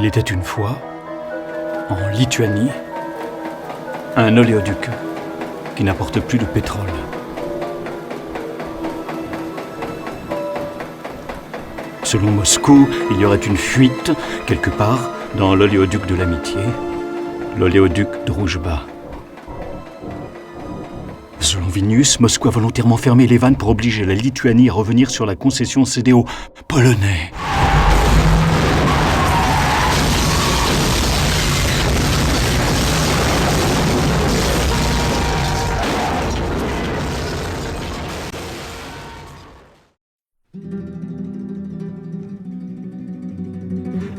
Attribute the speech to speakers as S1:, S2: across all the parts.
S1: Il était une fois, en Lituanie, un oléoduc qui n'apporte plus de pétrole. Selon Moscou, il y aurait une fuite quelque part dans l'oléoduc de l'amitié, l'oléoduc Droujba. Selon Vilnius, Moscou a volontairement fermé les vannes pour obliger la Lituanie à revenir sur la concession cédée aux Polonais.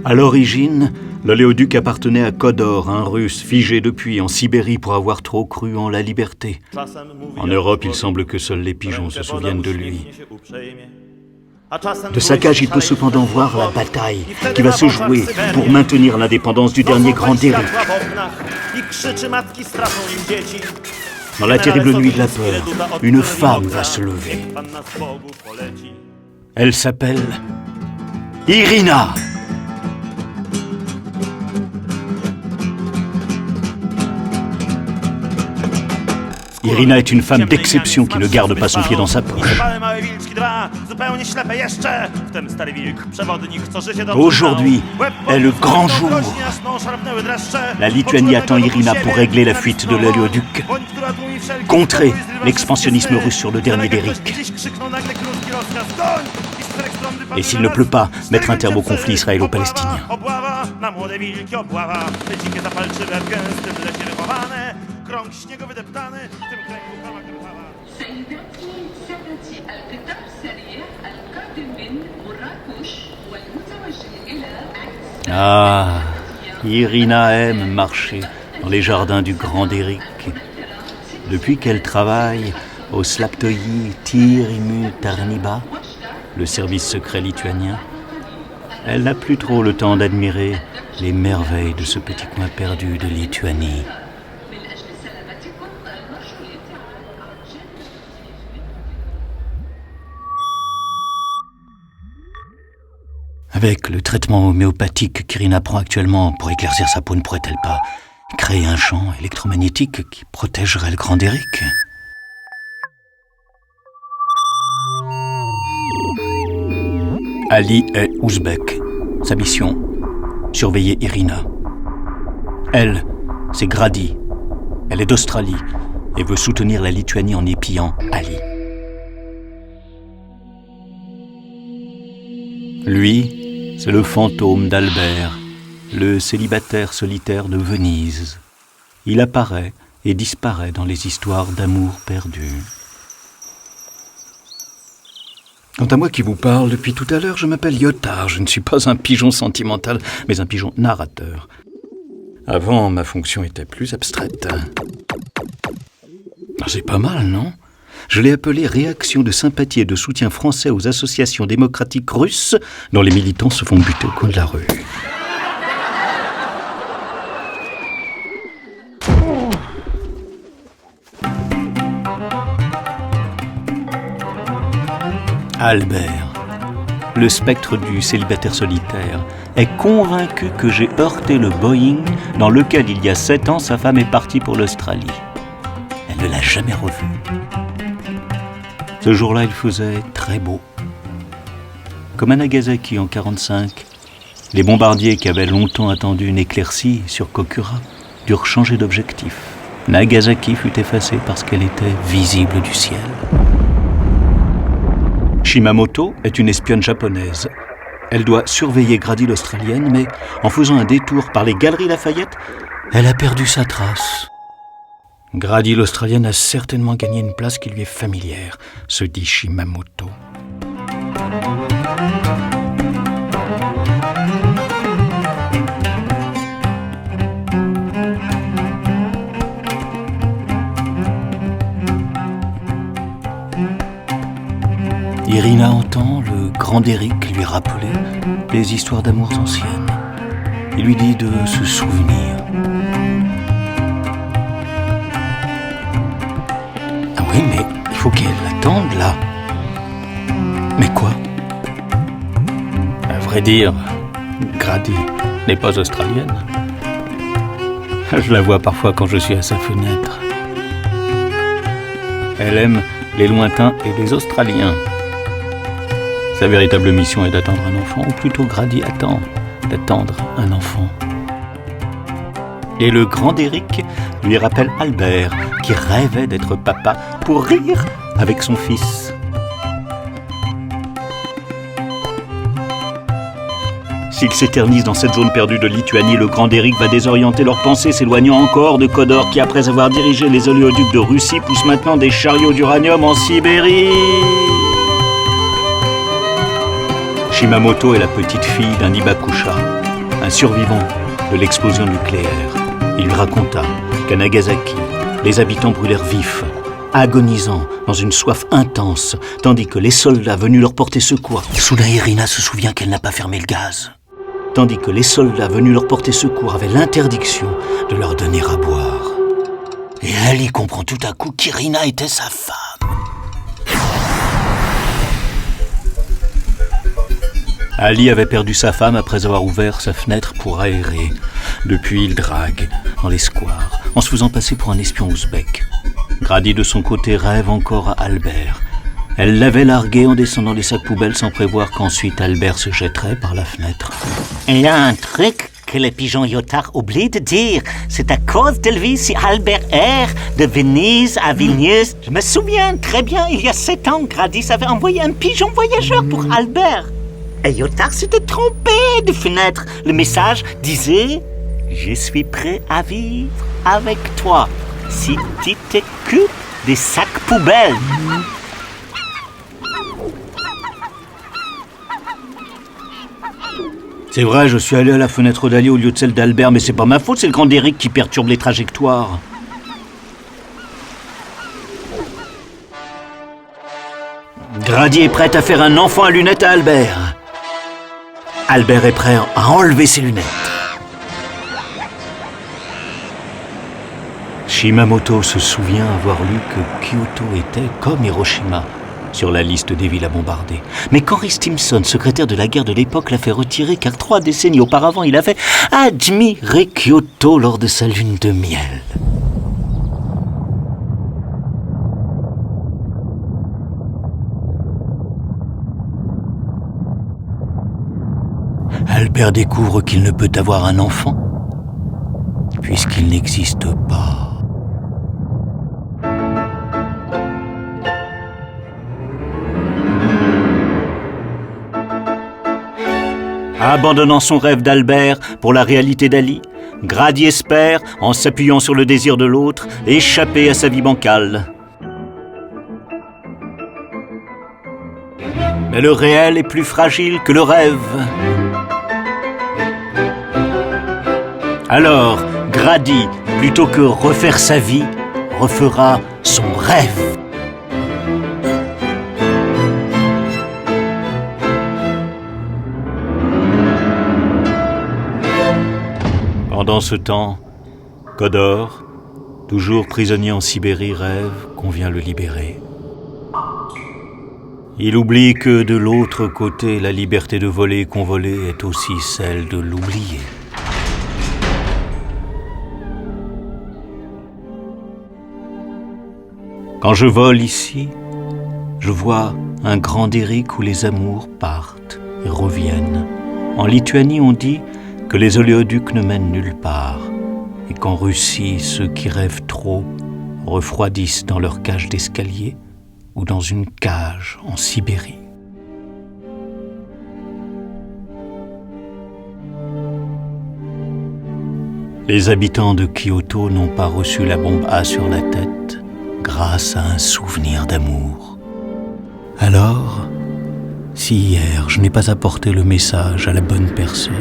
S1: À l'origine, l'oléoduc appartenait à Kodor, un Russe figé depuis en Sibérie pour avoir trop cru en la liberté. En Europe, il semble que seuls les pigeons se souviennent de lui. De sa cage, il peut cependant voir la bataille qui va se jouer pour maintenir l'indépendance du dernier grand Derrick. Dans la terrible nuit de la peur, une femme va se lever. Elle s'appelle Irina. Irina est une femme d'exception qui ne garde pas son pied dans sa poche. Aujourd'hui est le grand jour. La Lituanie attend Irina pour régler la fuite de l'oléoduc, contrer l'expansionnisme russe sur le dernier Derrick. Et s'il ne pleut pas, mettre un terme au conflit israélo-palestinien. Ah, Irina aime marcher dans les jardins du Grand Derrick. Depuis qu'elle travaille au Slaptoyi Tyrimų tarnyba, le service secret lituanien, elle n'a plus trop le temps d'admirer les merveilles de ce petit coin perdu de Lituanie. Avec le traitement homéopathique qu'Irina prend actuellement pour éclaircir sa peau, ne pourrait-elle pas créer un champ électromagnétique qui protégerait le Grand Derrick ? Ali est ouzbek. Sa mission, surveiller Irina. Elle, c'est Grady. Elle est d'Australie et veut soutenir la Lituanie en épiant Ali. Lui, c'est le fantôme d'Albert, le célibataire solitaire de Venise. Il apparaît et disparaît dans les histoires d'amour perdu. Quant à moi qui vous parle depuis tout à l'heure, je m'appelle Lyotard. Je ne suis pas un pigeon sentimental, mais un pigeon narrateur. Avant, ma fonction était plus abstraite. C'est pas mal, non ? Je l'ai appelé « Réaction de sympathie et de soutien français aux associations démocratiques russes dont les militants se font buter au coin de la rue ». Albert, le spectre du célibataire solitaire, est convaincu que j'ai heurté le Boeing dans lequel, il y a 7 ans, sa femme est partie pour l'Australie. Elle ne l'a jamais revu. Ce jour-là, il faisait très beau. Comme à Nagasaki en 1945, les bombardiers qui avaient longtemps attendu une éclaircie sur Kokura durent changer d'objectif. Nagasaki fut effacée parce qu'elle était visible du ciel. Shimamoto est une espionne japonaise. Elle doit surveiller Grady l'Australienne, mais en faisant un détour par les Galeries Lafayette, elle a perdu sa trace. Grady l'Australienne a certainement gagné une place qui lui est familière, se dit Shimamoto. Irina entend le grand Derrick lui rappeler les histoires d'amour anciennes. Il lui dit de se souvenir. Ah oui, mais il faut qu'elle l'attende là. Mais quoi ? À vrai dire, Grady n'est pas australienne. Je la vois parfois quand je suis à sa fenêtre. Elle aime les lointains et les Australiens. Sa véritable mission est d'attendre un enfant, ou plutôt Grady attend d'attendre un enfant. Et le grand Derrick lui rappelle Albert, qui rêvait d'être papa pour rire avec son fils. S'ils s'éternisent dans cette zone perdue de Lituanie, le grand Derrick va désorienter leurs pensées, s'éloignant encore de Khador, qui, après avoir dirigé les oléoducs de Russie, pousse maintenant des chariots d'uranium en Sibérie. Shimamoto est la petite fille d'un Ibakusha, un survivant de l'explosion nucléaire. Il lui raconta qu'à Nagasaki, les habitants brûlèrent vifs, agonisant dans une soif intense, tandis que les soldats venus leur porter secours... Soudain, Irina se souvient qu'elle n'a pas fermé le gaz. Tandis que les soldats venus leur porter secours avaient l'interdiction de leur donner à boire. Et elle y comprend tout à coup qu'Irina était sa femme. Ali avait perdu sa femme après avoir ouvert sa fenêtre pour aérer. Depuis, il drague dans les squares, en se faisant passer pour un espion ouzbek. Grady, de son côté, rêve encore à Albert. Elle l'avait largué en descendant les sacs poubelles sans prévoir qu'ensuite Albert se jetterait par la fenêtre.
S2: Il y a un truc que le pigeon Yotar oublie de dire. C'est à cause de lui si Albert erre de Venise à Vilnius. Je me souviens très bien, il y a 7 ans, Grady avait envoyé un pigeon voyageur pour Albert. Et Yotar s'était trompé de fenêtre. Le message disait « Je suis prêt à vivre avec toi si tu t'occupes des sacs poubelles. »
S1: C'est vrai, je suis allé à la fenêtre d'Ali au lieu de celle d'Albert, mais c'est pas ma faute, c'est le grand Derrick qui perturbe les trajectoires. Grady est prête à faire un enfant à lunettes à Albert. Albert est prêt à enlever ses lunettes. Shimamoto se souvient avoir lu que Kyoto était, comme Hiroshima, sur la liste des villes à bombarder. Mais qu'Henry Stimson, secrétaire de la guerre de l'époque, l'a fait retirer car 3 décennies auparavant, il avait admiré Kyoto lors de sa lune de miel. Albert découvre qu'il ne peut avoir un enfant, puisqu'il n'existe pas. Abandonnant son rêve d'Albert pour la réalité d'Ali, Grady espère, en s'appuyant sur le désir de l'autre, échapper à sa vie bancale. Mais le réel est plus fragile que le rêve. Alors, Grady, plutôt que refaire sa vie, refera son rêve. Pendant ce temps, Khador, toujours prisonnier en Sibérie, rêve qu'on vient le libérer. Il oublie que de l'autre côté, la liberté de voler et convoler est aussi celle de l'oublier. Quand je vole ici, je vois un grand Derrick où les amours partent et reviennent. En Lituanie, on dit que les oléoducs ne mènent nulle part et qu'en Russie, ceux qui rêvent trop refroidissent dans leur cage d'escalier ou dans une cage en Sibérie. Les habitants de Kyoto n'ont pas reçu la bombe A sur la tête grâce à un souvenir d'amour. Alors, si hier je n'ai pas apporté le message à la bonne personne,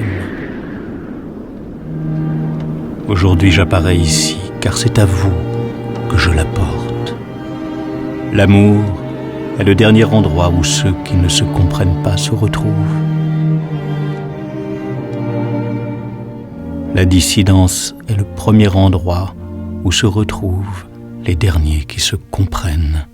S1: aujourd'hui j'apparais ici car c'est à vous que je l'apporte. L'amour est le dernier endroit où ceux qui ne se comprennent pas se retrouvent. La dissidence est le premier endroit où se retrouvent les derniers qui se comprennent.